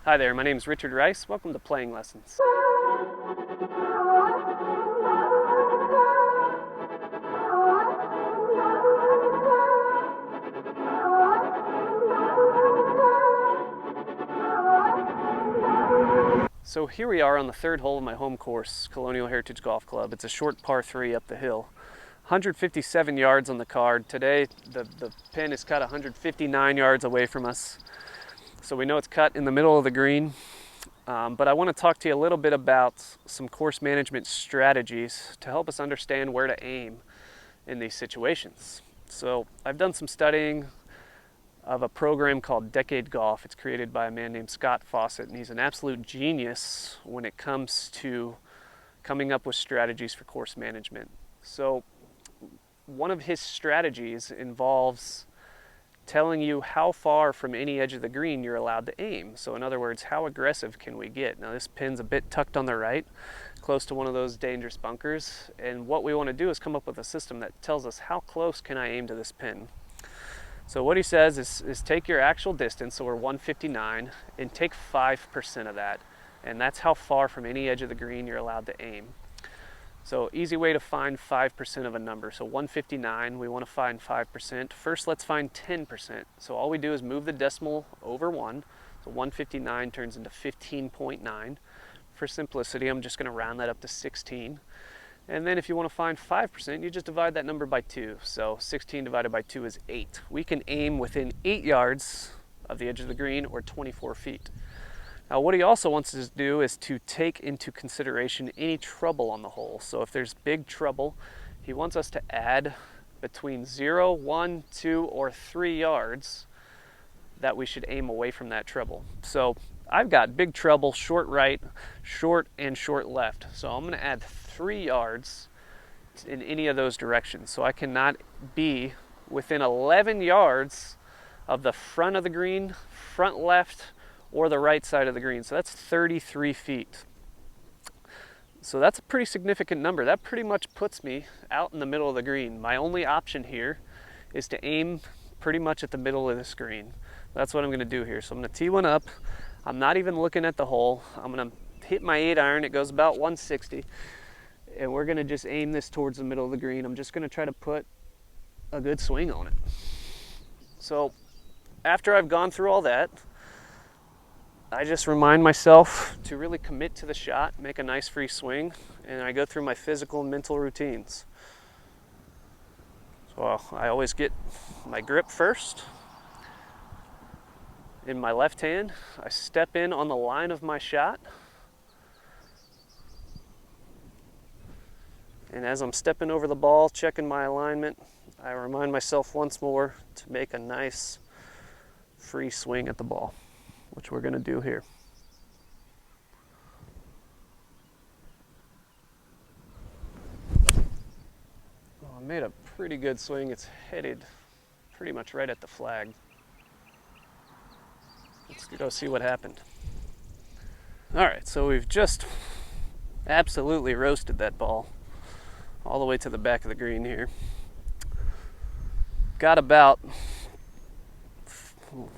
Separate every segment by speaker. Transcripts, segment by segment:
Speaker 1: Hi there, my name is Richard Rice. Welcome to Playing Lessons. So here we are on the third hole of my home course, Colonial Heritage Golf Club. It's a short par 3 up the hill. 157 yards on the card. Today the pin is cut 159 yards away from us. So we know it's cut in the middle of the green. But I want to talk to you a little bit about some course management strategies to help us understand where to aim in these situations. So I've done some studying of a program called Decade Golf. It's created by a man named Scott Fawcett, and he's an absolute genius when it comes to coming up with strategies for course management. So one of his strategies involves telling you how far from any edge of the green you're allowed to aim. So in other words, how aggressive can we get? Now this pin's a bit tucked on the right, close to one of those dangerous bunkers, and what we want to do is come up with a system that tells us how close can I aim to this pin. So what he says is take your actual distance, so we're 159, and take 5% of that, and that's how far from any edge of the green you're allowed to aim. So easy way to find 5% of a number. So 159, we want to find 5%. First, let's find 10%. So all we do is move the decimal over 1. So 159 turns into 15.9. For simplicity, I'm just going to round that up to 16. And then if you want to find 5%, you just divide that number by 2. So 16 divided by 2 is 8. We can aim within 8 yards of the edge of the green, or 24 feet. Now what he also wants us to do is to take into consideration any trouble on the hole. So if there's big trouble, he wants us to add between 0, 1, 2, or 3 yards that we should aim away from that trouble. So I've got big trouble, short right, short, and short left. So I'm going to add 3 yards in any of those directions. So I cannot be within 11 yards of the front of the green, front left, or the right side of the green. So that's 33 feet. So that's a pretty significant number. That pretty much puts me out in the middle of the green. My only option here is to aim pretty much at the middle of this green. That's what I'm going to do here. So I'm going to tee one up. I'm not even looking at the hole. I'm going to hit my 8-iron. It goes about 160. And we're going to just aim this towards the middle of the green. I'm just going to try to put a good swing on it. So after I've gone through all that, I just remind myself to really commit to the shot, make a nice free swing, and I go through my physical and mental routines. So I always get my grip first. In my left hand, I step in on the line of my shot. And as I'm stepping over the ball, checking my alignment, I remind myself once more to make a nice free swing at the ball, which we're going to do here. Well, I made a pretty good swing. It's headed pretty much right at the flag. Let's go see what happened. All right, so we've just absolutely roasted that ball all the way to the back of the green here. Got about,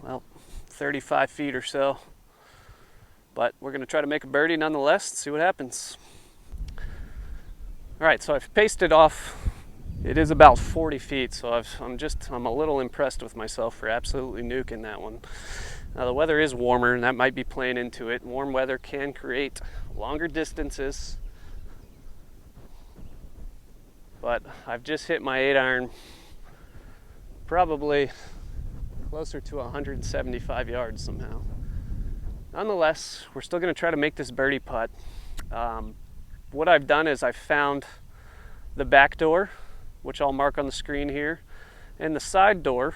Speaker 1: well, 35 feet or so, but we're going to try to make a birdie nonetheless and see what happens. All right, so I've paced it off. It is about 40 feet, so I'm a little impressed with myself for absolutely nuking that one. Now the weather is warmer, and that might be playing into it. Warm weather can create longer distances, but I've just hit my 8-iron probably closer to 175 yards somehow. Nonetheless, we're still going to try to make this birdie putt. What I've done is I've found the back door, which I'll mark on the screen here, and the side door,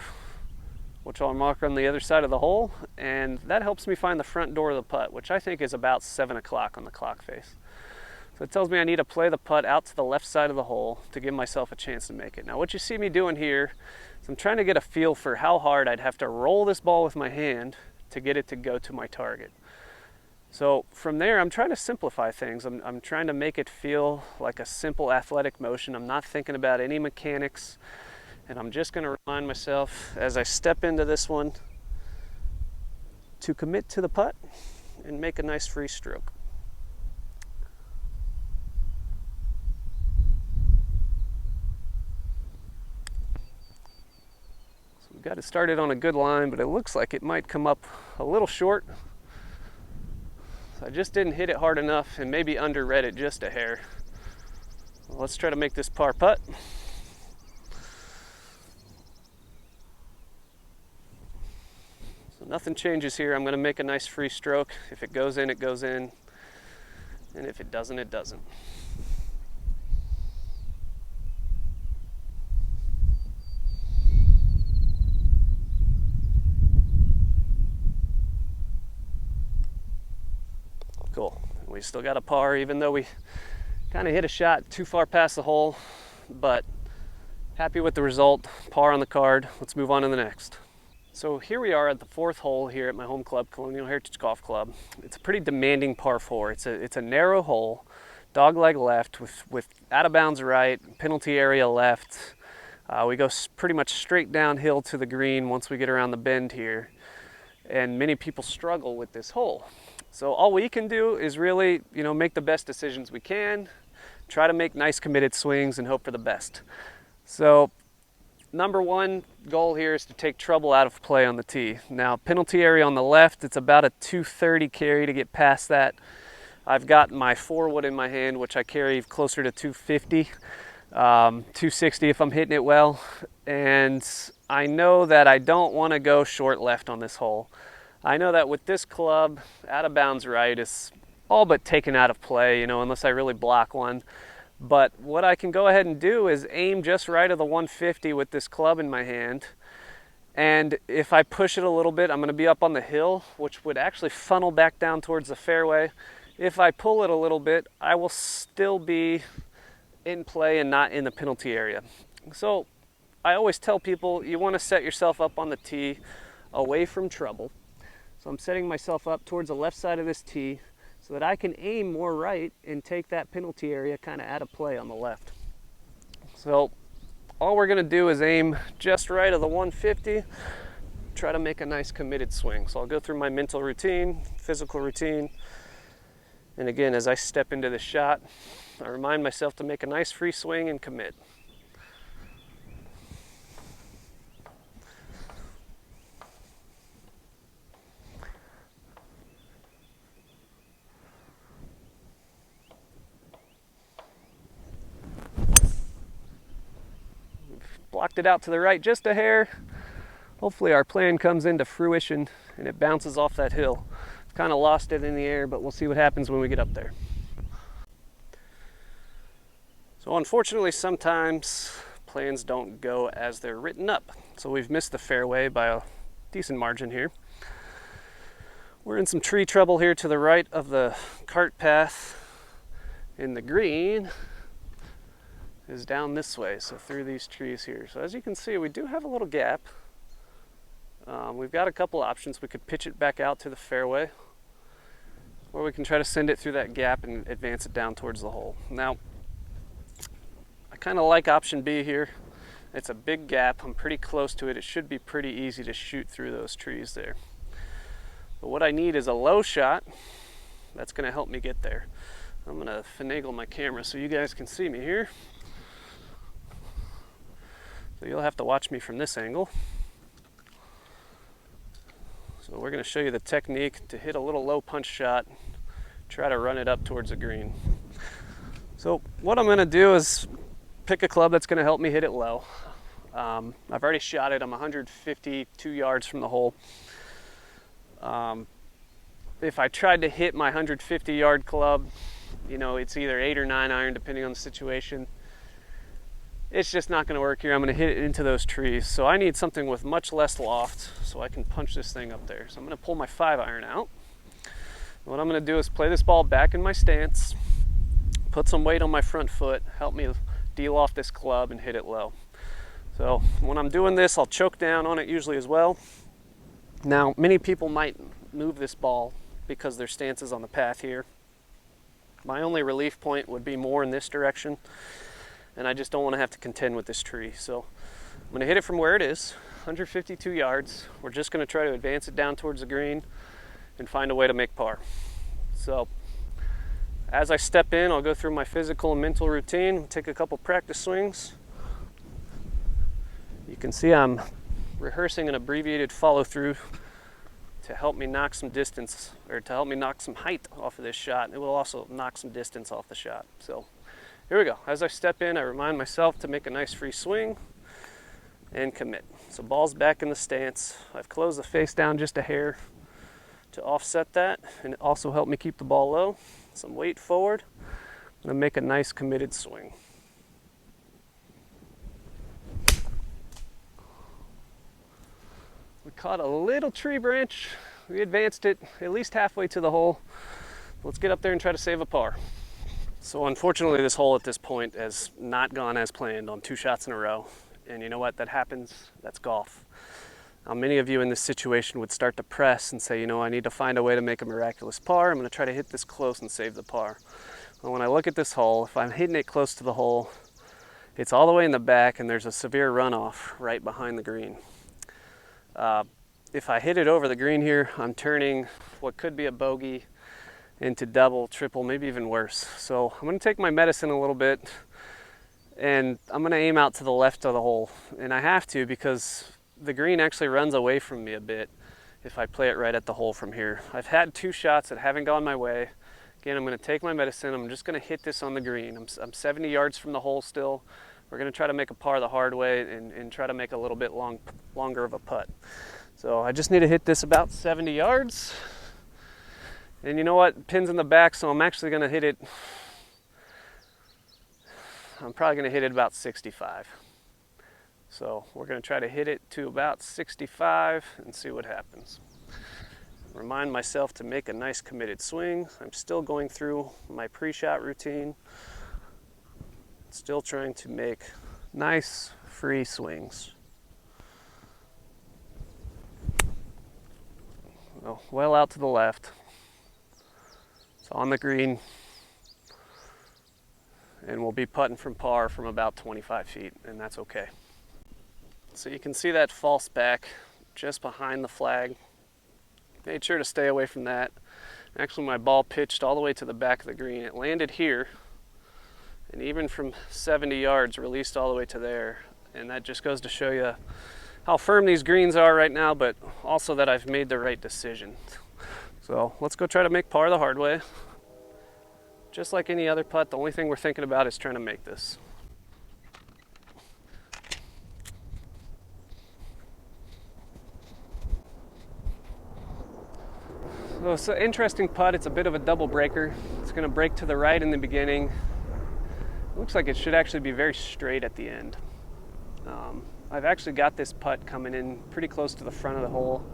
Speaker 1: which I'll mark on the other side of the hole, and that helps me find the front door of the putt, which I think is about 7 o'clock on the clock face. So it tells me I need to play the putt out to the left side of the hole to give myself a chance to make it. Now what you see me doing here is I'm trying to get a feel for how hard I'd have to roll this ball with my hand to get it to go to my target. So from there, I'm trying to simplify things. I'm trying to make it feel like a simple athletic motion. I'm not thinking about any mechanics, and I'm just going to remind myself as I step into this one to commit to the putt and make a nice free stroke. So we've got it started on a good line, but it looks like it might come up a little short. So I just didn't hit it hard enough and maybe underread it just a hair. Well, let's try to make this par putt. So nothing changes here. I'm going to make a nice free stroke. If it goes in, it goes in. And if it doesn't, it doesn't. Cool. We still got a par, even though we kind of hit a shot too far past the hole, but happy with the result. Par on the card. Let's move on to the next. So here we are at the fourth hole here at my home club, Colonial Heritage Golf Club. It's a pretty demanding par 4. It's a narrow hole, dogleg left with out of bounds right, penalty area left. We go pretty much straight downhill to the green once we get around the bend here, and many people struggle with this hole. So all we can do is really, make the best decisions we can, try to make nice committed swings and hope for the best. So number one goal here is to take trouble out of play on the tee. Now, penalty area on the left, it's about a 230 carry to get past that. I've got my 4-wood in my hand, which I carry closer to 250, 260 if I'm hitting it well. And I know that I don't want to go short left on this hole. I know that with this club, out of bounds right is all but taken out of play, unless I really block one. But what I can go ahead and do is aim just right of the 150 with this club in my hand. And if I push it a little bit, I'm going to be up on the hill, which would actually funnel back down towards the fairway. If I pull it a little bit, I will still be in play and not in the penalty area. So I always tell people you want to set yourself up on the tee away from trouble. So I'm setting myself up towards the left side of this tee so that I can aim more right and take that penalty area kind of out of play on the left. So all we're going to do is aim just right of the 150, try to make a nice committed swing. So I'll go through my mental routine, physical routine, and again, as I step into the shot, I remind myself to make a nice free swing and commit. Blocked it out to the right just a hair. Hopefully our plan comes into fruition and it bounces off that hill. Kind of lost it in the air, but we'll see what happens when we get up there. So unfortunately, sometimes plans don't go as they're written up. So we've missed the fairway by a decent margin here. We're in some tree trouble here to the right of the cart path, and the green is down this way, so through these trees here. So as you can see, we do have a little gap. We've got a couple options. We could pitch it back out to the fairway, or we can try to send it through that gap and advance it down towards the hole. Now, I kind of like option B here. It's a big gap. I'm pretty close to it. It should be pretty easy to shoot through those trees there. But what I need is a low shot that's going to help me get there. I'm going to finagle my camera so you guys can see me here. So you'll have to watch me from this angle. So we're going to show you the technique to hit a little low punch shot, try to run it up towards the green. So what I'm going to do is pick a club that's going to help me hit it low. I've already shot it. I'm 152 yards from the hole. If I tried to hit my 150 yard club, it's either 8 or 9 iron depending on the situation. It's just not going to work here. I'm going to hit it into those trees. So I need something with much less loft so I can punch this thing up there. So I'm going to pull my 5 iron out. And what I'm going to do is play this ball back in my stance, put some weight on my front foot, help me deal off this club and hit it low. So when I'm doing this, I'll choke down on it usually as well. Now, many people might move this ball because their stance is on the path here. My only relief point would be more in this direction, and I just don't want to have to contend with this tree. So I'm going to hit it from where it is, 152 yards. We're just going to try to advance it down towards the green and find a way to make par. So as I step in, I'll go through my physical and mental routine, take a couple practice swings. You can see I'm rehearsing an abbreviated follow through to help me knock some distance, or to help me knock some height off of this shot. It will also knock some distance off the shot. So here we go. As I step in, I remind myself to make a nice free swing and commit. So ball's back in the stance. I've closed the face down just a hair to offset that, and it also helped me keep the ball low. Some weight forward, and then make a nice committed swing. We caught a little tree branch. We advanced it at least halfway to the hole. Let's get up there and try to save a par. So unfortunately, this hole at this point has not gone as planned on 2 shots in a row. And you know what? That happens. That's golf. Many of you in this situation would start to press and say, you know, I need to find a way to make a miraculous par. I'm going to try to hit this close and save the par. Well, when I look at this hole, if I'm hitting it close to the hole, it's all the way in the back and there's a severe runoff right behind the green. If I hit it over the green here, I'm turning what could be a bogey into double, triple, maybe even worse. So I'm going to take my medicine a little bit and I'm going to aim out to the left of the hole. And I have to, because the green actually runs away from me a bit if I play it right at the hole from here. I've had 2 shots that haven't gone my way. Again, I'm going to take my medicine. I'm just going to hit this on the green. I'm 70 yards from the hole still. We're going to try to make a par the hard way and try to make a little bit longer of a putt. So I just need to hit this about 70 yards. And you know what? Pin's in the back, so I'm actually going to hit it. I'm probably going to hit it about 65. So we're going to try to hit it to about 65 and see what happens. Remind myself to make a nice committed swing. I'm still going through my pre-shot routine. Still trying to make nice free swings. Well out to the left. It's on the green. And we'll be putting from par from about 25 feet, and that's okay. So you can see that false back just behind the flag. Made sure to stay away from that. Actually, my ball pitched all the way to the back of the green. It landed here, and even from 70 yards, released all the way to there. And that just goes to show you how firm these greens are right now, but also that I've made the right decision. So let's go try to make par the hard way. Just like any other putt, the only thing we're thinking about is trying to make this. So it's an interesting putt. It's a bit of a double breaker. It's going to break to the right in the beginning. It looks like it should actually be very straight at the end. I've actually got this putt coming in pretty close to the front of the hole.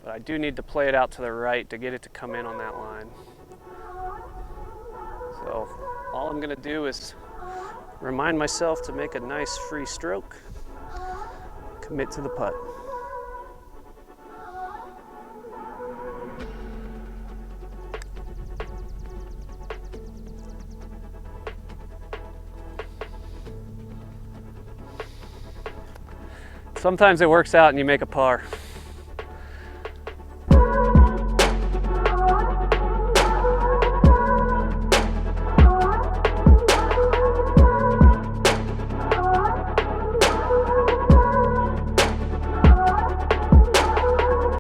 Speaker 1: But I do need to play it out to the right to get it to come in on that line. So all I'm going to do is remind myself to make a nice free stroke, commit to the putt. Sometimes it works out and you make a par.